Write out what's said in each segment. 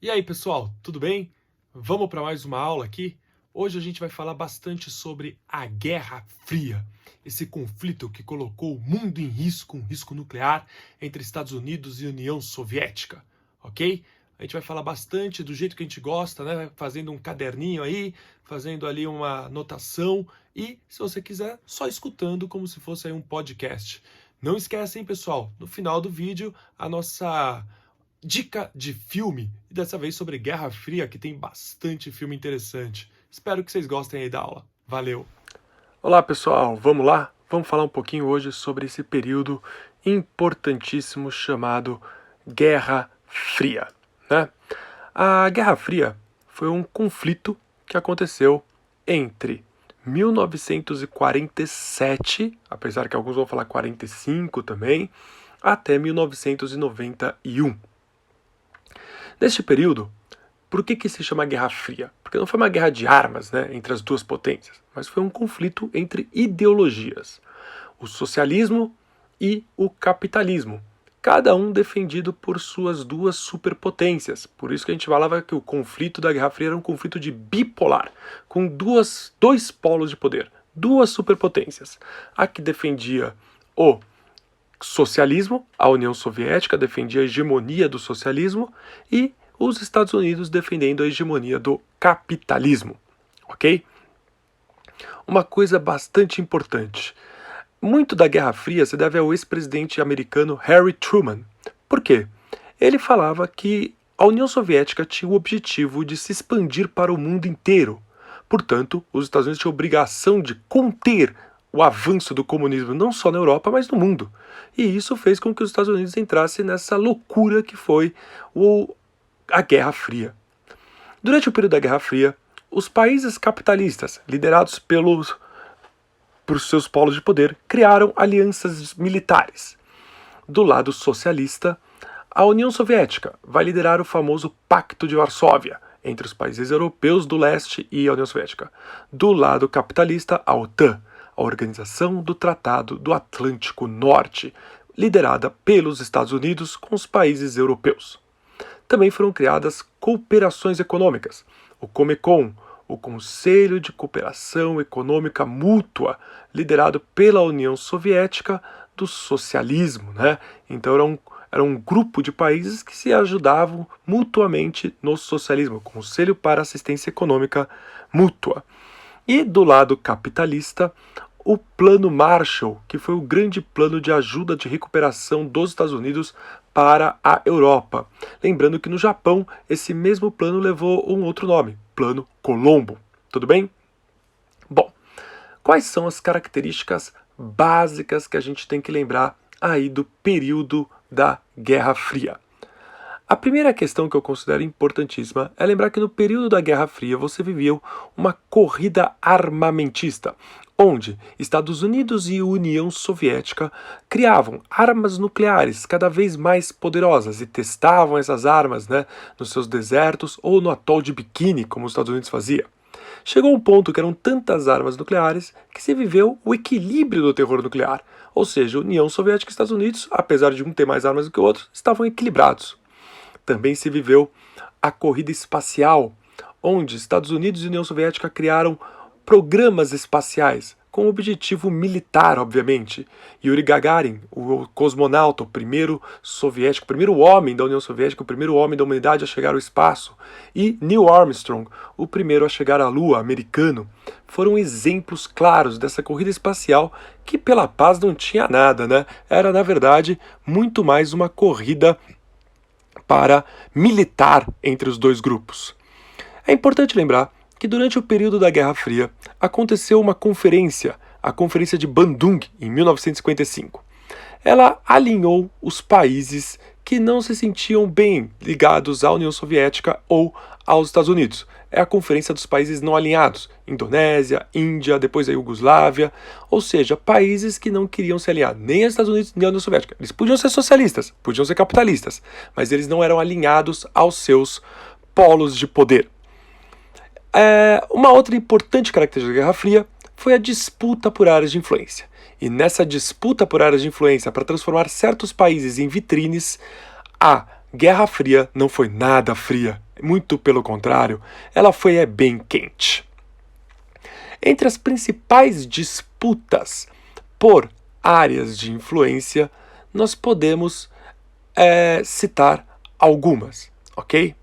E aí, pessoal, tudo bem? Vamos para mais uma aula aqui? Hoje a gente vai falar bastante sobre a Guerra Fria, esse conflito que colocou o mundo em risco, um risco nuclear entre Estados Unidos e União Soviética, ok? A gente vai falar bastante do jeito que a gente gosta, né? Fazendo um caderninho aí, fazendo ali uma anotação e, se você quiser, só escutando como se fosse aí um podcast. Não esquecem, pessoal, no final do vídeo, a nossa dica de filme, e dessa vez sobre Guerra Fria, que tem bastante filme interessante. Espero que vocês gostem aí da aula. Valeu! Olá, pessoal, vamos lá? Vamos falar um pouquinho hoje sobre esse período importantíssimo chamado Guerra Fria, né? A Guerra Fria foi um conflito que aconteceu entre 1947, apesar que alguns vão falar 45 também, até 1991. Neste período, por que se chama Guerra Fria? Porque não foi uma guerra de armas, né, entre as duas potências, mas foi um conflito entre ideologias. O socialismo e o capitalismo. Cada um defendido por suas duas superpotências. Por isso que a gente falava que o conflito da Guerra Fria era um conflito de bipolar, com dois polos de poder, duas superpotências. A que defendia o socialismo, a União Soviética defendia a hegemonia do socialismo e os Estados Unidos defendendo a hegemonia do capitalismo, ok? Uma coisa bastante importante. Muito da Guerra Fria se deve ao ex-presidente americano Harry Truman. Por quê? Ele falava que a União Soviética tinha o objetivo de se expandir para o mundo inteiro. Portanto, os Estados Unidos tinham a obrigação de conter o avanço do comunismo não só na Europa, mas no mundo. E isso fez com que os Estados Unidos entrassem nessa loucura que foi a Guerra Fria. Durante o período da Guerra Fria, os países capitalistas, liderados por seus polos de poder, criaram alianças militares. Do lado socialista, a União Soviética vai liderar o famoso Pacto de Varsóvia, entre os países europeus do leste e a União Soviética. Do lado capitalista, a OTAN, a Organização do Tratado do Atlântico Norte, liderada pelos Estados Unidos com os países europeus. Também foram criadas cooperações econômicas, o Comecon, o Conselho de Cooperação Econômica Mútua, liderado pela União Soviética do Socialismo, né? Então era um grupo de países que se ajudavam mutuamente no socialismo, o Conselho para Assistência Econômica Mútua. E do lado capitalista, o Plano Marshall, que foi o grande plano de ajuda de recuperação dos Estados Unidos para a Europa. Lembrando que no Japão, esse mesmo plano levou um outro nome, Plano Colombo. Tudo bem? Bom, quais são as características básicas que a gente tem que lembrar aí do período da Guerra Fria? A primeira questão que eu considero importantíssima é lembrar que no período da Guerra Fria você viveu uma corrida armamentista, onde Estados Unidos e União Soviética criavam armas nucleares cada vez mais poderosas e testavam essas armas, né, nos seus desertos ou no atol de Bikini, como os Estados Unidos fazia. Chegou um ponto que eram tantas armas nucleares que se viveu o equilíbrio do terror nuclear, ou seja, União Soviética e Estados Unidos, apesar de um ter mais armas do que o outro, estavam equilibrados. Também se viveu a corrida espacial, onde Estados Unidos e União Soviética criaram programas espaciais, com objetivo militar, obviamente. Yuri Gagarin, o cosmonauta, o primeiro soviético, o primeiro homem da União Soviética, o primeiro homem da humanidade a chegar ao espaço, e Neil Armstrong, o primeiro a chegar à Lua, americano, foram exemplos claros dessa corrida espacial que pela paz não tinha nada, né? Era, na verdade, muito mais uma corrida para militar entre os dois grupos. É importante lembrar que durante o período da Guerra Fria aconteceu uma conferência, a Conferência de Bandung, em 1955. Ela alinhou os países que não se sentiam bem ligados à União Soviética ou aos Estados Unidos. É a Conferência dos Países Não Alinhados, Indonésia, Índia, depois a Iugoslávia, ou seja, países que não queriam se aliar nem aos Estados Unidos nem à União Soviética. Eles podiam ser socialistas, podiam ser capitalistas, mas eles não eram alinhados aos seus polos de poder. Uma outra importante característica da Guerra Fria foi a disputa por áreas de influência. E nessa disputa por áreas de influência para transformar certos países em vitrines, a Guerra Fria não foi nada fria. muito pelo contrário, ela foi bem quente. Entre as principais disputas por áreas de influência, nós podemos citar algumas, ok?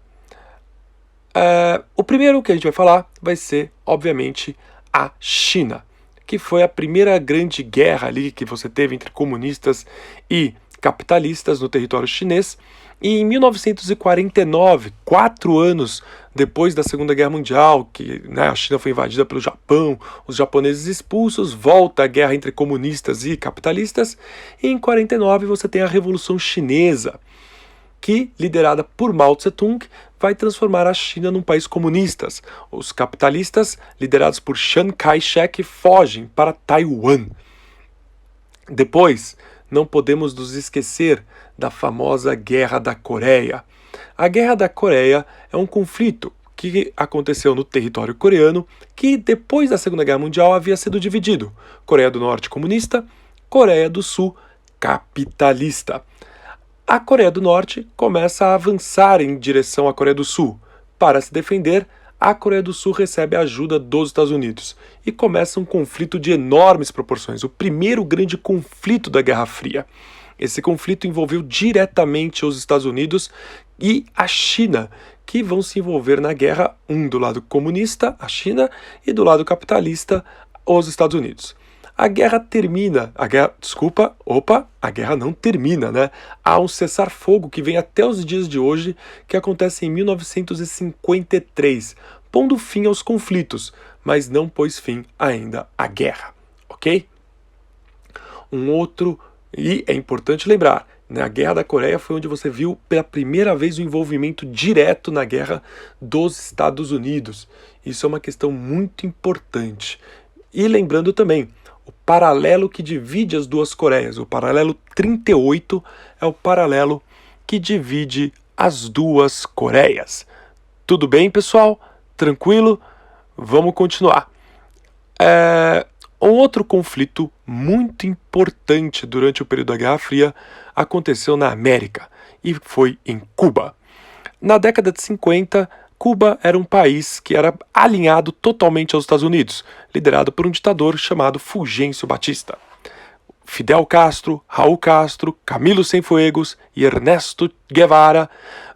O primeiro que a gente vai falar vai ser, obviamente, a China, que foi a primeira grande guerra ali que você teve entre comunistas e capitalistas no território chinês. E em 1949, 4 anos depois da Segunda Guerra Mundial, que a China foi invadida pelo Japão, os japoneses expulsos, volta a guerra entre comunistas e capitalistas, e em 49 você tem a Revolução Chinesa, que, liderada por Mao Tse-tung, vai transformar a China num país comunista. Os capitalistas, liderados por Chiang Kai-shek, fogem para Taiwan. Depois, não podemos nos esquecer da famosa Guerra da Coreia. A Guerra da Coreia é um conflito que aconteceu no território coreano, que depois da Segunda Guerra Mundial havia sido dividido. Coreia do Norte comunista, Coreia do Sul capitalista. A Coreia do Norte começa a avançar em direção à Coreia do Sul. Para se defender, a Coreia do Sul recebe a ajuda dos Estados Unidos e começa um conflito de enormes proporções, o primeiro grande conflito da Guerra Fria. Esse conflito envolveu diretamente os Estados Unidos e a China, que vão se envolver na guerra, um do lado comunista, a China, e do lado capitalista, os Estados Unidos. A guerra não termina, né? Há um cessar-fogo que vem até os dias de hoje, que acontece em 1953, pondo fim aos conflitos, mas não pôs fim ainda à guerra, ok? E é importante lembrar, né, a Guerra da Coreia foi onde você viu pela primeira vez o envolvimento direto na guerra dos Estados Unidos. Isso é uma questão muito importante. E lembrando também, o paralelo que divide as duas Coreias, o paralelo 38, é o paralelo que divide as duas Coreias. Tudo bem, pessoal? Tranquilo? Vamos continuar. Um outro conflito muito importante durante o período da Guerra Fria aconteceu na América e foi em Cuba. Na década de 50, Cuba era um país que era alinhado totalmente aos Estados Unidos, liderado por um ditador chamado Fulgêncio Batista. Fidel Castro, Raul Castro, Camilo Cienfuegos e Ernesto Guevara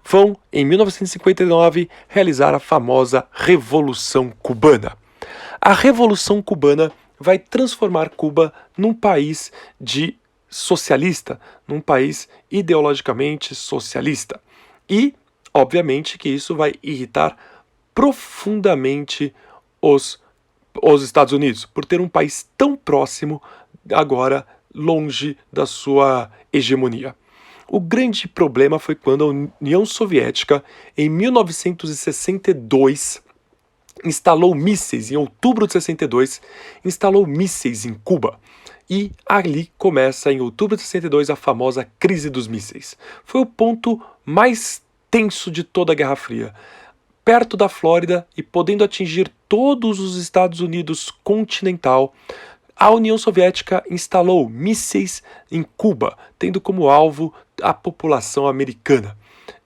vão, em 1959, realizar a famosa Revolução Cubana. A Revolução Cubana vai transformar Cuba num país socialista, num país ideologicamente socialista. E, obviamente, que isso vai irritar profundamente os Estados Unidos, por ter um país tão próximo, agora longe da sua hegemonia. O grande problema foi quando a União Soviética, em 1962, instalou mísseis, em outubro de 62, instalou mísseis em Cuba. E ali começa, em outubro de 62, a famosa crise dos mísseis. Foi o ponto mais tenso de toda a Guerra Fria. Perto da Flórida e podendo atingir todos os Estados Unidos continental, a União Soviética instalou mísseis em Cuba, tendo como alvo a população americana.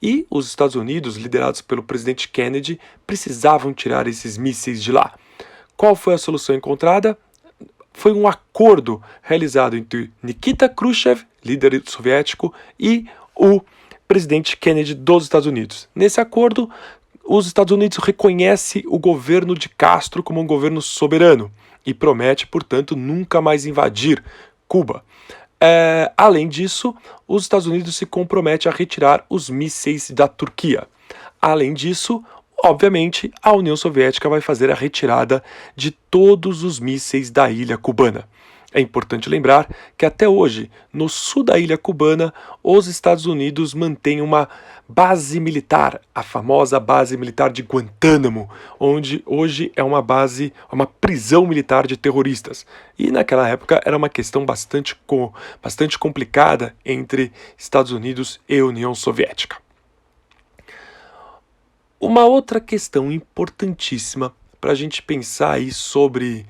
E os Estados Unidos, liderados pelo presidente Kennedy, precisavam tirar esses mísseis de lá. Qual foi a solução encontrada? Foi um acordo realizado entre Nikita Khrushchev, líder soviético, e o presidente Kennedy dos Estados Unidos. Nesse acordo, os Estados Unidos reconhecem o governo de Castro como um governo soberano e promete, portanto, nunca mais invadir Cuba. Além disso, os Estados Unidos se comprometem a retirar os mísseis da Turquia. Além disso, obviamente, a União Soviética vai fazer a retirada de todos os mísseis da ilha cubana. É importante lembrar que até hoje, no sul da ilha cubana, os Estados Unidos mantêm uma base militar, a famosa base militar de Guantánamo, onde hoje é uma prisão militar de terroristas. E naquela época era uma questão bastante complicada entre Estados Unidos e União Soviética. Uma outra questão importantíssima para a gente pensar aí sobre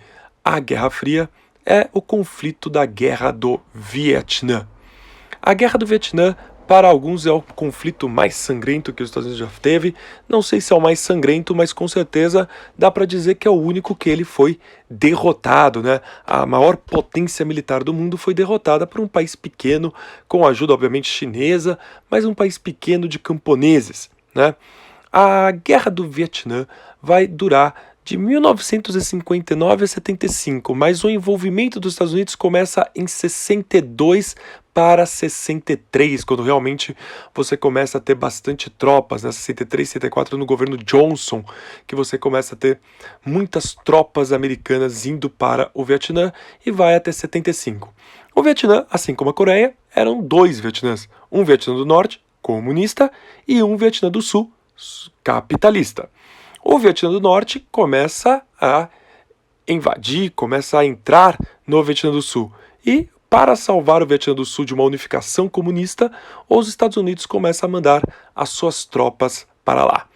a Guerra Fria é o conflito da Guerra do Vietnã. A Guerra do Vietnã Para alguns é o conflito mais sangrento que os Estados Unidos já teve. Não sei se é o mais sangrento, mas com certeza dá para dizer que é o único que ele foi derrotado, né? A maior potência militar do mundo foi derrotada por um país pequeno, com a ajuda obviamente chinesa, mas um país pequeno de camponeses, né? A Guerra do Vietnã vai durar de 1959 a 75, mas o envolvimento dos Estados Unidos começa em 62 para 63, quando realmente você começa a ter bastante tropas, né? 63, 64 no governo Johnson, que você começa a ter muitas tropas americanas indo para o Vietnã e vai até 75. O Vietnã, assim como a Coreia, eram dois Vietnãs, um Vietnã do Norte, comunista, e um Vietnã do Sul, capitalista. O Vietnã do Norte começa a invadir, começa a entrar no Vietnã do Sul. E, para salvar o Vietnã do Sul de uma unificação comunista, os Estados Unidos começam a mandar as suas tropas para lá.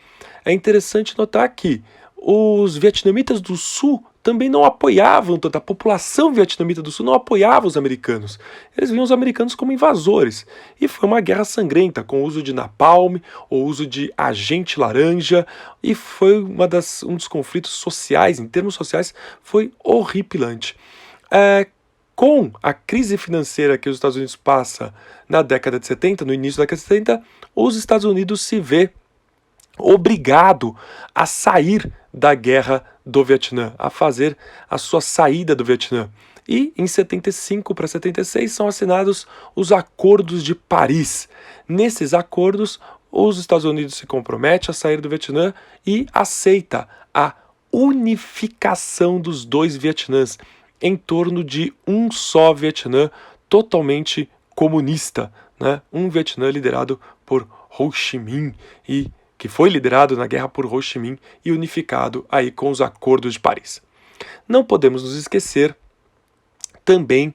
É interessante notar que os vietnamitas do Sul também não apoiavam tanto, a população vietnamita do Sul não apoiava os americanos. Eles viam os americanos como invasores. E foi uma guerra sangrenta, com o uso de napalm, o uso de agente laranja, e foi um dos conflitos sociais, em termos sociais, foi horripilante. Com a crise financeira que os Estados Unidos passa na década de 70, no início da década de 70, os Estados Unidos se vê obrigado a sair da guerra do Vietnã, a fazer a sua saída do Vietnã. E em 75 para 76 são assinados os Acordos de Paris. Nesses acordos, os Estados Unidos se comprometem a sair do Vietnã e aceita a unificação dos dois Vietnãs em torno de um só Vietnã totalmente comunista, né? Um Vietnã liderado por Ho Chi Minh e que foi liderado na guerra por Ho Chi Minh e unificado aí com os Acordos de Paris. Não podemos nos esquecer também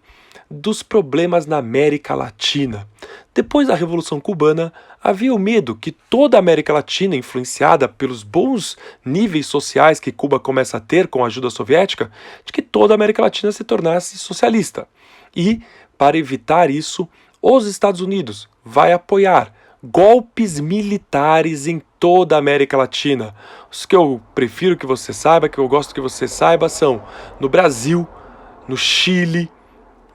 dos problemas na América Latina. Depois da Revolução Cubana, havia o medo que toda a América Latina, influenciada pelos bons níveis sociais que Cuba começa a ter com a ajuda soviética, de que toda a América Latina se tornasse socialista. E, para evitar isso, os Estados Unidos vai apoiar golpes militares em toda a América Latina. Os que eu prefiro que você saiba, que eu gosto que você saiba, são no Brasil, no Chile,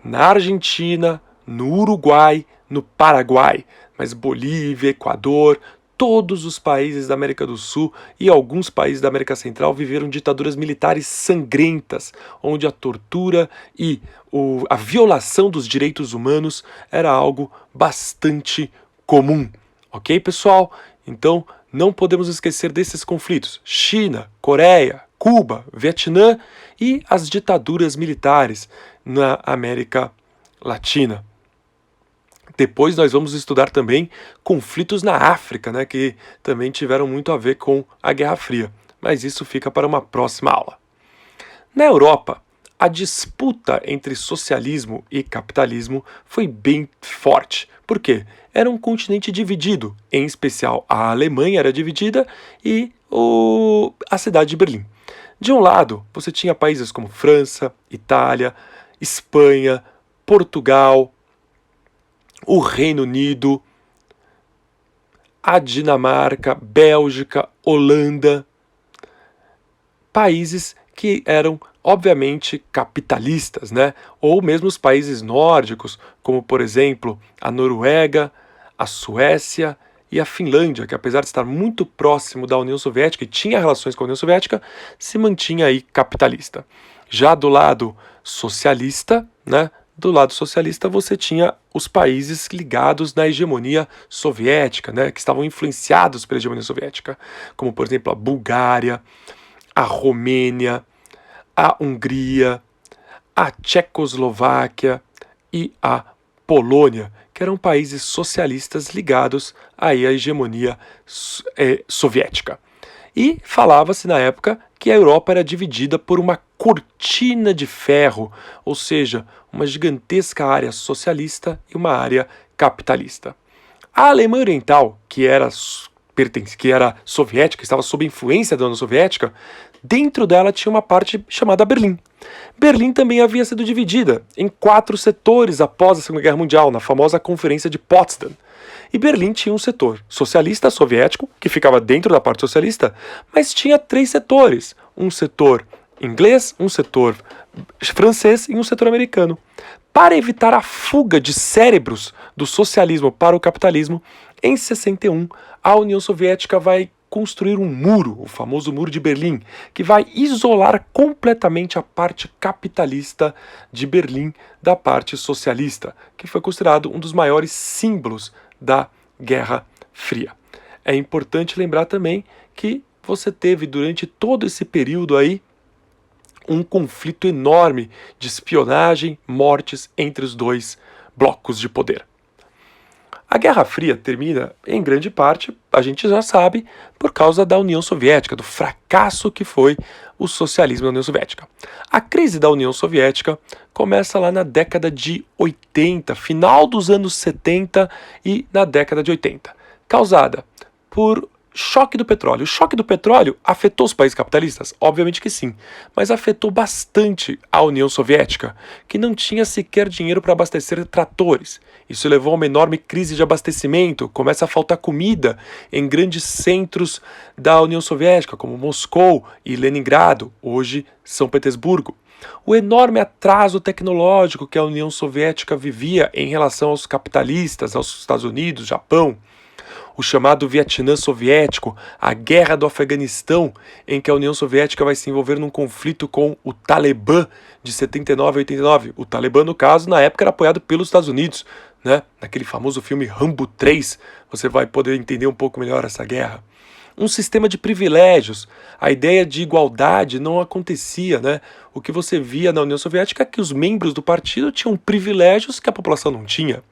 na Argentina, no Uruguai, no Paraguai, mas Bolívia, Equador, todos os países da América do Sul e alguns países da América Central viveram ditaduras militares sangrentas, onde a tortura e a violação dos direitos humanos era algo bastante comum. Ok, pessoal? Então, não podemos esquecer desses conflitos. China, Coreia, Cuba, Vietnã e as ditaduras militares na América Latina. Depois nós vamos estudar também conflitos na África, né, que também tiveram muito a ver com a Guerra Fria. Mas isso fica para uma próxima aula. Na Europa, a disputa entre socialismo e capitalismo foi bem forte. Por quê? Era um continente dividido, em especial a Alemanha era dividida e a cidade de Berlim. De um lado, você tinha países como França, Itália, Espanha, Portugal, o Reino Unido, a Dinamarca, Bélgica, Holanda, países que eram obviamente capitalistas, né? Ou mesmo os países nórdicos, como por exemplo a Noruega, a Suécia e a Finlândia, que apesar de estar muito próximo da União Soviética e tinha relações com a União Soviética, se mantinha aí capitalista. Já do lado socialista, né? Do lado socialista você tinha os países ligados na hegemonia soviética, né? Que estavam influenciados pela hegemonia soviética, como por exemplo a Bulgária, a Romênia, a Hungria, a Tchecoslováquia e a Polônia, que eram países socialistas ligados aí à hegemonia soviética. E falava-se na época que a Europa era dividida por uma cortina de ferro, ou seja, uma gigantesca área socialista e uma área capitalista. A Alemanha Oriental, que era que era soviética, estava sob influência da União Soviética, dentro dela tinha uma parte chamada Berlim. Berlim também havia sido dividida em 4 setores após a Segunda Guerra Mundial, na famosa Conferência de Potsdam. E Berlim tinha um setor socialista soviético, que ficava dentro da parte socialista, mas tinha 3 setores. Um setor inglês, um setor francês e um setor americano. Para evitar a fuga de cérebros do socialismo para o capitalismo, em 61, a União Soviética vai construir um muro, o famoso Muro de Berlim, que vai isolar completamente a parte capitalista de Berlim da parte socialista, que foi considerado um dos maiores símbolos da Guerra Fria. É importante lembrar também que você teve durante todo esse período aí um conflito enorme de espionagem, mortes entre os dois blocos de poder. A Guerra Fria termina, em grande parte, a gente já sabe, por causa da União Soviética, do fracasso que foi o socialismo da União Soviética. A crise da União Soviética começa lá na década de 80, final dos anos 70 e na década de 80, causada por choque do petróleo. O choque do petróleo afetou os países capitalistas? Obviamente que sim, mas afetou bastante a União Soviética, que não tinha sequer dinheiro para abastecer tratores. Isso levou a uma enorme crise de abastecimento, começa a faltar comida em grandes centros da União Soviética, como Moscou e Leningrado, hoje São Petersburgo. O enorme atraso tecnológico que a União Soviética vivia em relação aos capitalistas, aos Estados Unidos, Japão, o chamado Vietnã Soviético, a Guerra do Afeganistão, em que a União Soviética vai se envolver num conflito com o Talibã de 79 a 89. O Talibã, no caso, na época era apoiado pelos Estados Unidos, né? Naquele famoso filme Rambo 3, você vai poder entender um pouco melhor essa guerra. Um sistema de privilégios, a ideia de igualdade não acontecia, né? O que você via na União Soviética é que os membros do partido tinham privilégios que a população não tinha.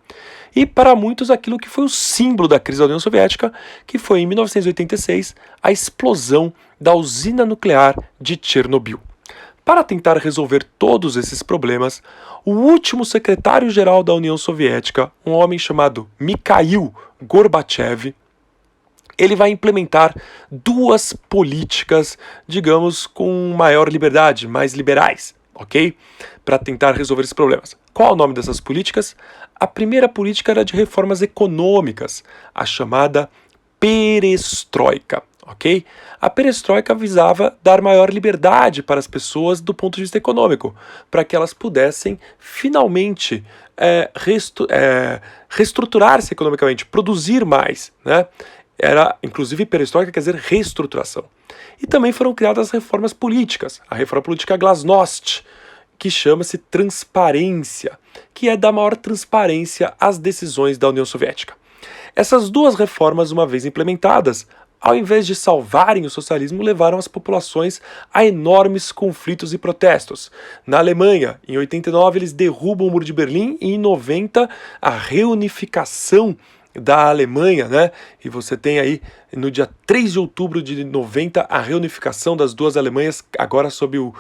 E para muitos aquilo que foi o símbolo da crise da União Soviética, que foi em 1986 a explosão da usina nuclear de Chernobyl. Para tentar resolver todos esses problemas, o último secretário-geral da União Soviética, um homem chamado Mikhail Gorbachev, ele vai implementar 2 políticas, digamos, com maior liberdade, mais liberais, ok? Para tentar resolver esses problemas. Qual é o nome dessas políticas? A primeira política era de reformas econômicas, a chamada perestroika, ok? A perestroika visava dar maior liberdade para as pessoas do ponto de vista econômico, para que elas pudessem finalmente reestruturar-se economicamente, produzir mais, né? Era, inclusive, perestroika quer dizer reestruturação. E também foram criadas reformas políticas, a reforma política Glasnost, que chama-se transparência, que é dar maior transparência às decisões da União Soviética. Essas 2 reformas, uma vez implementadas, ao invés de salvarem o socialismo, levaram as populações a enormes conflitos e protestos. Na Alemanha, em 89, eles derrubam o Muro de Berlim e em 90, a reunificação da Alemanha, né? E você tem aí, no dia 3 de outubro de 90, a reunificação das 2 Alemanhas, agora sob o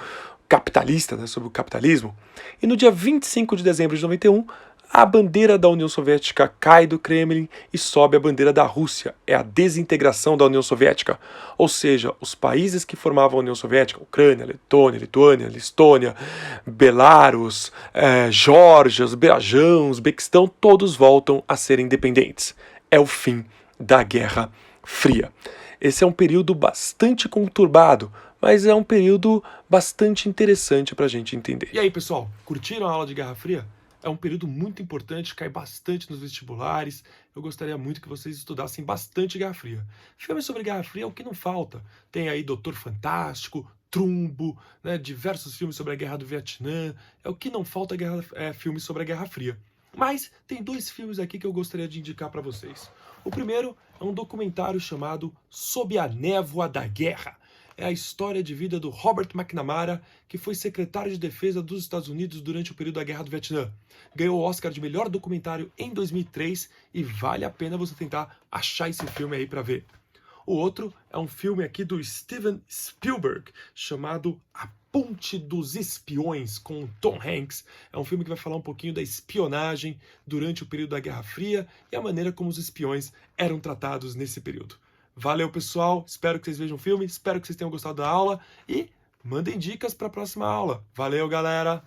capitalista, né, sobre o capitalismo. E no dia 25 de dezembro de 91, a bandeira da União Soviética cai do Kremlin e sobe a bandeira da Rússia. É a desintegração da União Soviética. Ou seja, os países que formavam a União Soviética, Ucrânia, Letônia, Lituânia, Estônia, Belarus, Geórgia, Azerbaijão, Uzbequistão, todos voltam a ser independentes. É o fim da Guerra Fria. Esse é um período bastante conturbado, mas é um período bastante interessante para a gente entender. E aí, pessoal, curtiram a aula de Guerra Fria? É um período muito importante, cai bastante nos vestibulares. Eu gostaria muito que vocês estudassem bastante Guerra Fria. Filmes sobre Guerra Fria é o que não falta. Tem aí Doutor Fantástico, Trumbo, né, diversos filmes sobre a Guerra do Vietnã. É o que não falta filmes sobre a Guerra Fria. Mas tem 2 filmes aqui que eu gostaria de indicar para vocês. O primeiro é um documentário chamado Sob a Névoa da Guerra. É a história de vida do Robert McNamara, que foi secretário de defesa dos Estados Unidos durante o período da Guerra do Vietnã. Ganhou o Oscar de melhor documentário em 2003 e vale a pena você tentar achar esse filme aí para ver. O outro é um filme aqui do Steven Spielberg, chamado A Ponte dos Espiões, com Tom Hanks. É um filme que vai falar um pouquinho da espionagem durante o período da Guerra Fria e a maneira como os espiões eram tratados nesse período. Valeu, pessoal. Espero que vocês vejam o filme, espero que vocês tenham gostado da aula e mandem dicas para a próxima aula. Valeu, galera!